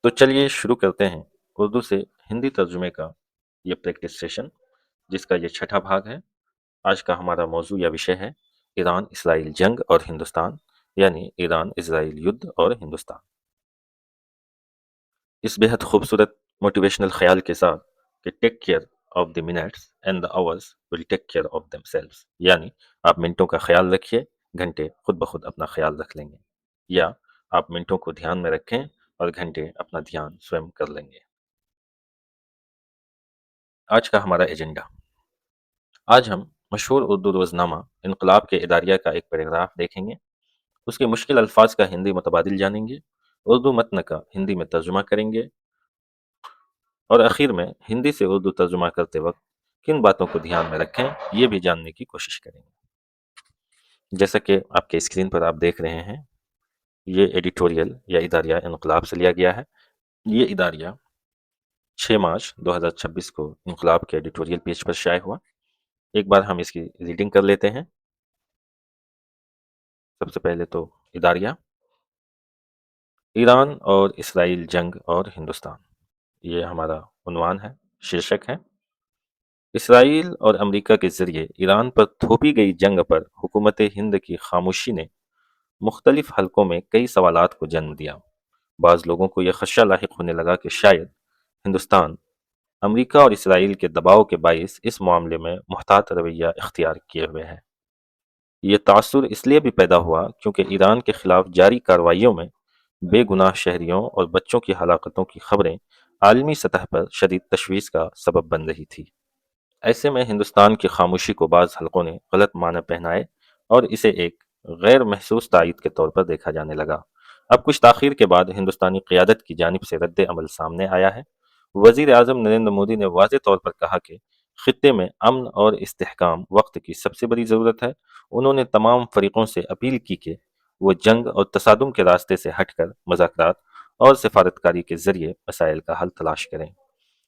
तो चलिए शुरू करते हैं उर्दू से हिंदी तर्जुमे का ये प्रैक्टिस सेशन, जिसका ये छठा भाग है। आज का हमारा मौजू या विषय है ईरान इसराइल जंग और हिंदुस्तान, यानी ईरान इसराइल युद्ध और हिंदुस्तान। इस बेहद खूबसूरत मोटिवेशनल ख्याल के साथ कि take care of the minutes and the hours will take care of themselves, यानी आप मिनटों का ख्याल रखिए, घंटे खुद ब खुद अपना ख्याल रख लेंगे। या आप मिनटों को ध्यान में रखें और घंटे अपना ध्यान स्वयं कर लेंगे। आज का हमारा एजेंडा। आज हम मशहूर उर्दू रोज़नामा इनकलाब के इदारिया का एक पैराग्राफ देखेंगे, उसके मुश्किल अल्फाज का हिंदी मुतबादिल जानेंगे, उर्दू मतन का हिंदी में तर्जुमा करेंगे और आखिर में हिंदी से उर्दू तर्जुमा करते वक्त किन बातों को ध्यान में रखें, ये भी जानने की कोशिश करेंगे। जैसा कि आपके स्क्रीन पर आप देख रहे हैं, ये एडिटोरियल या इदारिया इनकलाब से लिया गया है। ये इदारिया 6 मार्च 2026 को इनकलाब के एडिटोरियल पेज पर शाये हुआ। एक बार हम इसकी रीडिंग कर लेते हैं। सबसे पहले तो इदारिया, ईरान और इसराइल जंग और हिंदुस्तान, ये हमारा उन्वान है, शीर्षक है। इसराइल और अमेरिका के जरिए ईरान पर थोपी गई जंग पर हुकूमत हिंद की खामोशी ने मुख्तलिफ हलकों में कई सवालात को जन्म दिया। बाज़ लोगों को यह खदशा लाहिक होने लगा कि शायद हिंदुस्तान अमेरिका और इसराइल के दबाव के बाइस इस मामले में मुहतात रवैया इख्तियार किए हुए है। ये तासुर इसलिए भी पैदा हुआ क्योंकि ईरान के खिलाफ जारी कार्रवाइयों में बेगुनाह शहरियों और बच्चों की हलाकतों की खबरें आलमी सतह पर शदीद तशवीश का सबब बन रही थी। ऐसे में हिंदुस्तान की खामोशी को बाज़ हलकों ने गलत माने पहनाए और इसे एक गैर महसूस तायद के तौर पर देखा जाने लगा। अब कुछ ताख़ीर के बाद हिंदुस्तानी क़ियादत की जानिब से रद्द अमल सामने आया है। वज़ीर आज़म नरेंद्र मोदी ने वाज़ेह तौर पर कहा कि खित्ते में अमन और इस्तेहकाम वक्त की सबसे बड़ी ज़रूरत है। उन्होंने तमाम फ़रीक़ों से अपील की कि वो जंग और तसादुम के रास्ते से हटकर मज़ाकरात और सिफारतकारी के ज़रिए मसाइल का हल तलाश करें।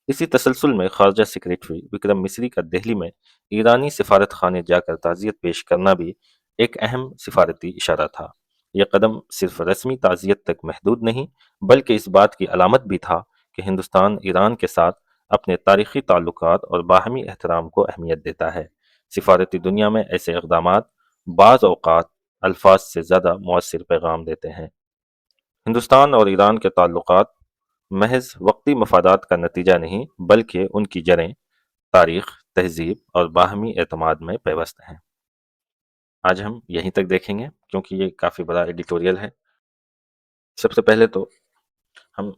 इसी तसलसल में खारजा सेक्रेटरी विक्रम मिस्री का दिल्ली में ईरानी सिफारत खाने जाकर ताज़ियत पेश करना भी एक अहम सिफारती इशारा था। यह कदम सिर्फ रस्मी ताज़ियत तक महदूद नहीं, बल्कि इस बात की अलामत भी था कि हिंदुस्तान ईरान के साथ अपने तारीख़ी ताल्लुकात और बाहमी एहतराम को अहमियत देता है। सिफारती दुनिया में ऐसे इक़दामात बाज़ औक़ात अल्फाज से ज़्यादा मौसर पैगाम देते हैं। हिंदुस्तान और ईरान के ताल्लुकात महज वक्ती मफादात का नतीजा नहीं, बल्कि उनकी जड़ें तारीख, तहजीब और बाहमी एतमाद में पेवस्त हैं। आज हम यहीं तक देखेंगे क्योंकि ये काफ़ी बड़ा एडिटोरियल है। सबसे पहले तो हम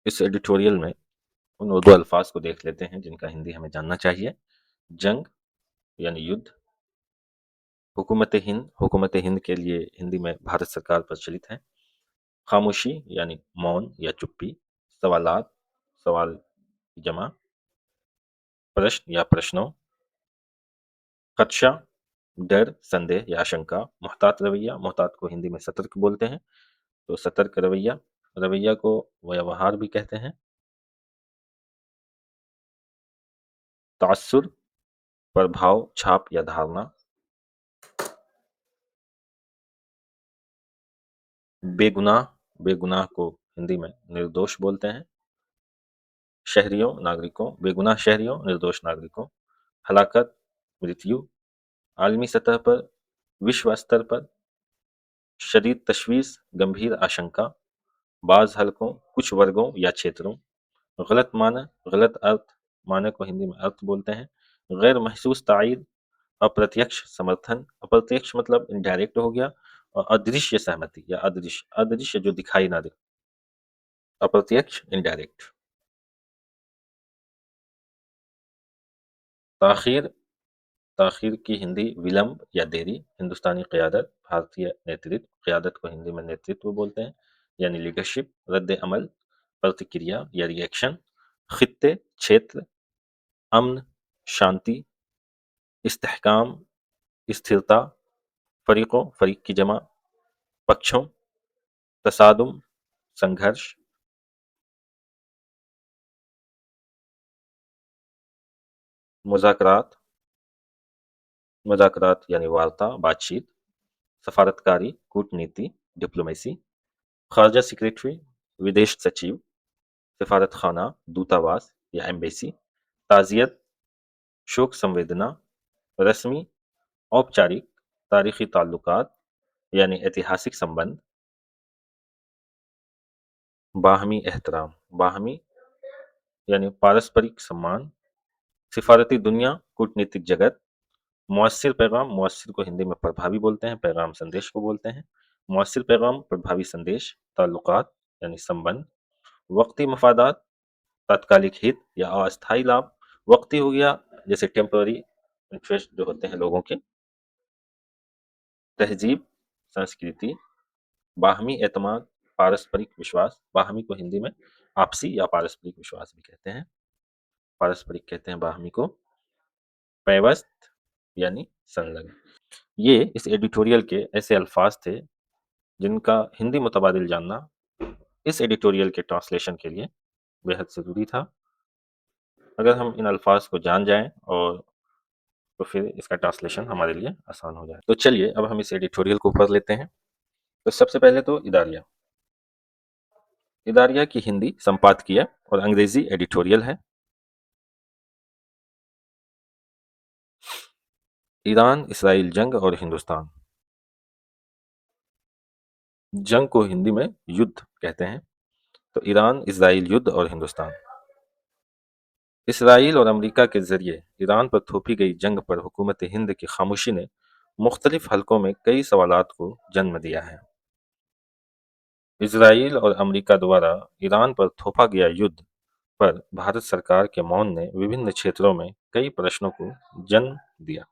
इस एडिटोरियल में उन उर्दू अल्फाज को देख लेते हैं जिनका हिंदी हमें जानना चाहिए। जंग यानी युद्ध, हुकूमत हिंद के लिए हिंदी में भारत सरकार प्रचलित है। खामोशी यानी मौन या चुप्पी, सवालात, सवाल जमा, प्रश्न या प्रश्नों, खदशा, डर, संदेह या आशंका, मुहतात रवैया, मुहतात को हिंदी में सतर्क बोलते हैं, तो सतर्क रवैया, रवैया को व्यवहार भी कहते हैं। तासुर, प्रभाव, छाप या धारणा। बेगुनाह, बेगुनाह को हिंदी में निर्दोष बोलते हैं। शहरियों, नागरिकों, बेगुनाह शहरियों, निर्दोष नागरिकों। हलाकत, मृत्यु, आलमी सतह पर, विश्व स्तर पर। शदीद तशवीश, गंभीर आशंका, बाज़ हलकों, कुछ वर्गों या क्षेत्रों। गलत माना, गलत अर्थ, माना को हिंदी में अर्थ बोलते हैं। गैर महसूस तायद, अप्रत्यक्ष समर्थन, अप्रत्यक्ष मतलब इनडायरेक्ट हो गया, और अदृश्य सहमति या अदृश्य, अदृश्य जो दिखाई ना दे, अप्रत्यक्ष इनडायरेक्ट। ताखीर, ताखीर की हिंदी विलंब या देरी। हिंदुस्तानी क़यादत, भारतीय नेतृत्व, क़यादत को हिंदी में नेतृत्व बोलते हैं, यानी लीडरशिप। रद्द अमल, प्रतिक्रिया या रिएक्शन। खित्ते, क्षेत्र। अमन, शांति। इस्तेहकाम, स्थिरता। फरीकों, फरीक की जमा, पक्षों। तसादुम, संघर्ष। मुज़ाकरात, मुज़ाकरात यानी वार्ता, बातचीत। सफारतकारी, कूटनीति, डिप्लोमेसी। खारजा सेक्रेटरी, विदेश सचिव, सिफारत खाना, दूतावास या एम्बेसी, ताज़ियत, शोक संवेदना, रस्मी, औपचारिक, तारीखी ताल्लुकात यानी ऐतिहासिक संबंध, बाहमी एहतराम, बाहमी यानी पारस्परिक सम्मान, सिफारती दुनिया, कूटनीतिक जगत, मुअस्सिर पैगाम, मुअस्सिर को हिंदी में प्रभावी बोलते हैं, पैगाम संदेश को बोलते हैं, मुअस्सिर पैगाम प्रभावी संदेश, ताल्लुकात यानी संबंध, वक्ती मफादात, तात्कालिक हित या अस्थायी लाभ, वक्ती हो गया जैसे टेम्पररी इंटरेस्ट जो होते हैं लोगों के, तहजीब, संस्कृति, बाहमी एतमाद, पारस्परिक विश्वास, बाहमी को हिंदी में आपसी या पारस्परिक विश्वास भी कहते हैं, पारस्परिक कहते हैं बाहमी को, पैवस्त यानी संलग्न। ये इस एडिटोरियल के ऐसे अल्फाज थे जिनका हिंदी मुतबादिल जानना इस एडिटोरियल के ट्रांसलेशन के लिए बेहद ज़रूरी था। अगर हम इन अल्फाज को जान जाएं और तो फिर इसका ट्रांसलेशन हमारे लिए आसान हो जाए। तो चलिए अब हम इस एडिटोरियल को पढ़ लेते हैं। तो सबसे पहले तो इदारिया। इदारिया की हिंदी संपादकीय और अंग्रेजी एडिटोरियल है। ईरान इसराइल जंग और हिंदुस्तान। जंग को हिंदी में युद्ध कहते हैं। तो ईरान इसराइल युद्ध और हिंदुस्तान। इसराइल और अमेरिका के जरिए ईरान पर थोपी गई जंग पर हुकूमत हिंद की खामोशी ने मुख्तलिफ हलकों में कई सवालात को जन्म दिया है। इसराइल और अमेरिका द्वारा ईरान पर थोपा गया युद्ध पर भारत सरकार के मौन ने विभिन्न क्षेत्रों में कई प्रश्नों को जन्म दिया।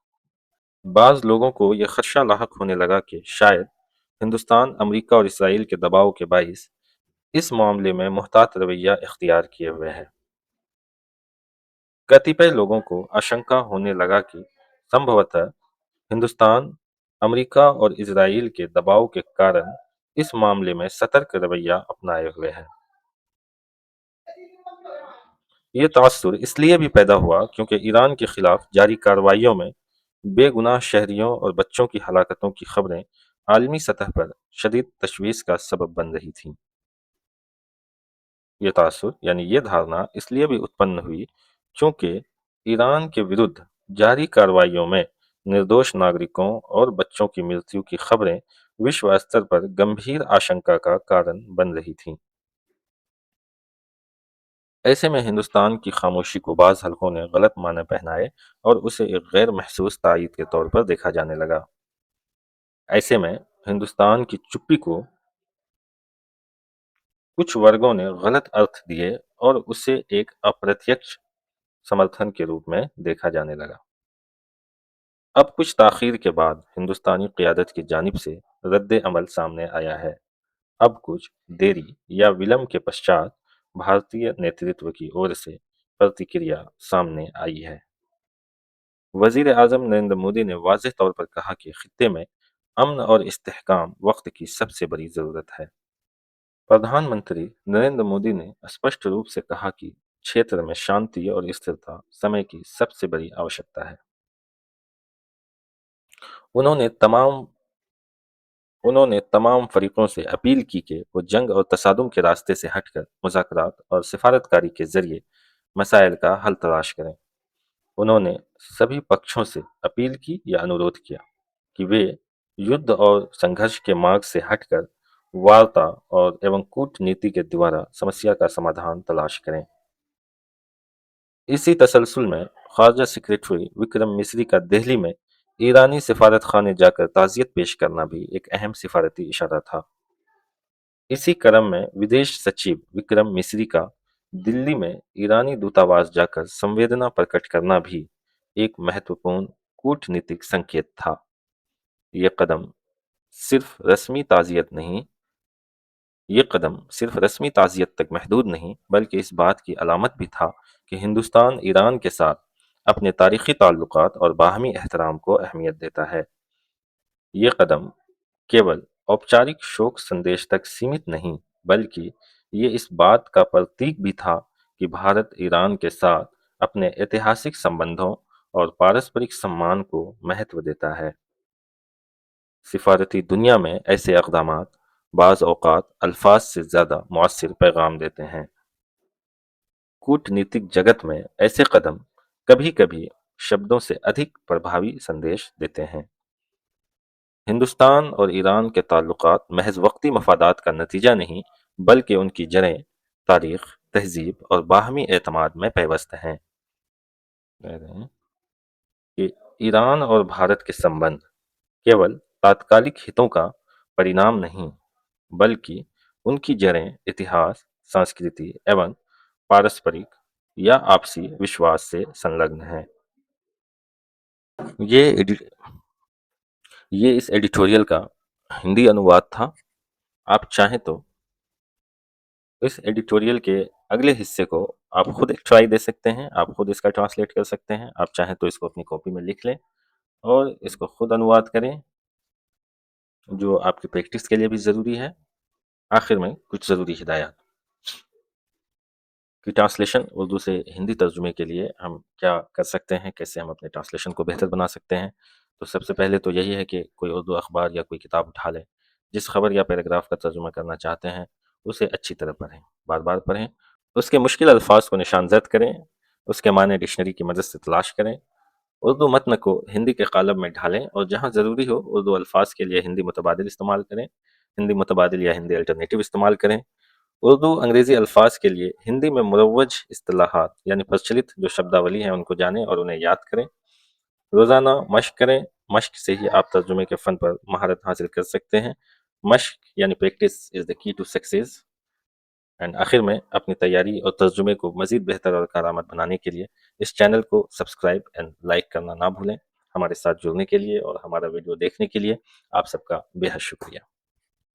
बाज लोगों को यह खदशा लाहक होने लगा कि शायद हिंदुस्तान अमेरिका और इसराइल के दबाव के बाइस इस मामले में मुहतात रवैया इख्तियार किए हुए है। कतिपय लोगों को आशंका होने लगा कि संभवतः हिंदुस्तान अमेरिका और इसराइल के दबाव के कारण इस मामले में सतर्क रवैया अपनाए हुए है। ये तासुर इसलिए भी पैदा हुआ क्योंकि ईरान के खिलाफ जारी कार्रवाइयों में बेगुनाह शहरियों और बच्चों की हलाकतों की खबरें आलमी सतह पर शदीद तशवीश का सबब बन रही थीं। ये तासुर यानी ये धारणा इसलिए भी उत्पन्न हुई क्योंकि ईरान के विरुद्ध जारी कार्रवाइयों में निर्दोष नागरिकों और बच्चों की मृत्यु की खबरें विश्व स्तर पर गंभीर आशंका का कारण बन रही थीं। ऐसे में हिंदुस्तान की खामोशी को बाज़ हलकों ने गलत माने पहनाए और उसे एक गैर महसूस तायीद के तौर पर देखा जाने लगा। ऐसे में हिंदुस्तान की चुप्पी को कुछ वर्गों ने गलत अर्थ दिए और उसे एक अप्रत्यक्ष समर्थन के रूप में देखा जाने लगा। अब कुछ ताख़ीर के बाद हिंदुस्तानी क़यादत की जानिब से रद्द अमल सामने आया है। अब कुछ देरी या विलंब के पश्चात भारतीय नेतृत्व की ओर से प्रतिक्रिया सामने आई है। वज़ीर आज़म नरेंद्र मोदी ने वाज़ेह तौर पर कहा कि खित्ते में अमन और इस्तेहकाम वक्त की सबसे बड़ी ज़रूरत है। प्रधानमंत्री नरेंद्र मोदी ने स्पष्ट रूप से कहा कि क्षेत्र में शांति और स्थिरता समय की सबसे बड़ी आवश्यकता है। उन्होंने तमाम उन्होंने तमाम फरीकों से अपील की कि वो जंग और तसादुम के रास्ते से हटकर मुज़ाकरात और सिफारतकारी के जरिए मसाइल का हल तलाश करें। उन्होंने सभी पक्षों से अपील की या अनुरोध किया कि वे युद्ध और संघर्ष के मार्ग से हटकर वार्ता और एवं कूटनीति के द्वारा समस्या का समाधान तलाश करें। इसी तसलसल में ख़ारजा सेक्रेटरी विक्रम मिस्री का दिल्ली में ईरानी सिफारत खाने जाकर ताज़ियत पेश करना भी एक अहम सिफारती इशारा था। इसी क्रम में विदेश सचिव विक्रम मिस्री का दिल्ली में ईरानी दूतावास जाकर संवेदना प्रकट करना भी एक महत्वपूर्ण कूटनीतिक संकेत था। ये कदम सिर्फ रस्मी ताज़ियत नहीं ये कदम सिर्फ रस्मी ताज़ियत तक महदूद नहीं बल्कि इस बात की अलामत भी था कि हिंदुस्तान ईरान के साथ अपने तारीखी ताल्लुकात और बाहमी एहतराम को अहमियत देता है। ये कदम केवल औपचारिक शोक संदेश तक सीमित नहीं बल्कि ये इस बात का प्रतीक भी था कि भारत ईरान के साथ अपने ऐतिहासिक संबंधों और पारस्परिक सम्मान को महत्व देता है। सिफारती दुनिया में ऐसे इक़दामात بعض اوقات الفاظ سے زیادہ مؤثر پیغام دیتے ہیں۔ कूटनीतिक जगत में ऐसे कदम कभी कभी शब्दों से अधिक प्रभावी संदेश देते हैं। हिंदुस्तान और ईरान के ताल्लुकात महज वक्ती मफादात का नतीजा नहीं, बल्कि उनकी जड़ें तारीख, तहजीब और बाहमी एतमाद में पेवस्त हैं। कह रहे हैं कि ईरान और भारत के संबंध केवल तात्कालिक हितों का परिणाम नहीं, बल्कि उनकी जड़ें इतिहास, संस्कृति एवं पारस्परिक या आपसी विश्वास से संलग्न हैं। ये एडि- ये इस एडिटोरियल का हिंदी अनुवाद था। आप चाहें तो इस एडिटोरियल के अगले हिस्से को आप खुद एक ट्राई दे सकते हैं, आप खुद इसका ट्रांसलेट कर सकते हैं। आप चाहें तो इसको अपनी कॉपी में लिख लें और इसको खुद अनुवाद करें, जो आपकी प्रैक्टिस के लिए भी ज़रूरी है। आखिर में कुछ ज़रूरी हिदायत कि ट्रांसलेशन उर्दू से हिंदी तर्जुमे के लिए हम क्या कर सकते हैं, कैसे हम अपने ट्रांसलेशन को बेहतर बना सकते हैं। तो सबसे पहले तो यही है कि कोई उर्दू अखबार या कोई किताब उठा लें, जिस खबर या पैराग्राफ का तर्जुमा करना चाहते हैं उसे अच्छी तरह पढ़ें, बार बार पढ़ें, उसके मुश्किल अल्फाज को निशान जद करें, उसके माने डिक्शनरी की मदद से तलाश करें, उर्दू मतन को हिंदी के कालब में ढालें और जहाँ ज़रूरी हो उर्दू अल्फाज के लिए हिंदी मुतबादिल इस्तेमाल करें, हिंदी मुतबादिल या हिंदी अल्टरनेटिव इस्तेमाल करें। उर्दू अंग्रेज़ी अल्फाज के लिए हिंदी में मुरव्वज इस्तिलाहात यानी प्रचलित जो शब्दावली हैं उनको जानें और उन्हें याद करें। रोज़ाना मश्क करें, मश्क से ही आप तर्जुमे के फ़न पर महारत हासिल कर सकते हैं। मश्क यानी practice is the key to success. And आखिर में अपनी तैयारी और तर्जुमे को मज़ीद बेहतर और कारआमद बनाने के लिए इस चैनल को सब्सक्राइब एंड लाइक करना ना भूलें। हमारे साथ जुड़ने के लिए और हमारा वीडियो देखने के लिए आप सबका बेहद शुक्रिया।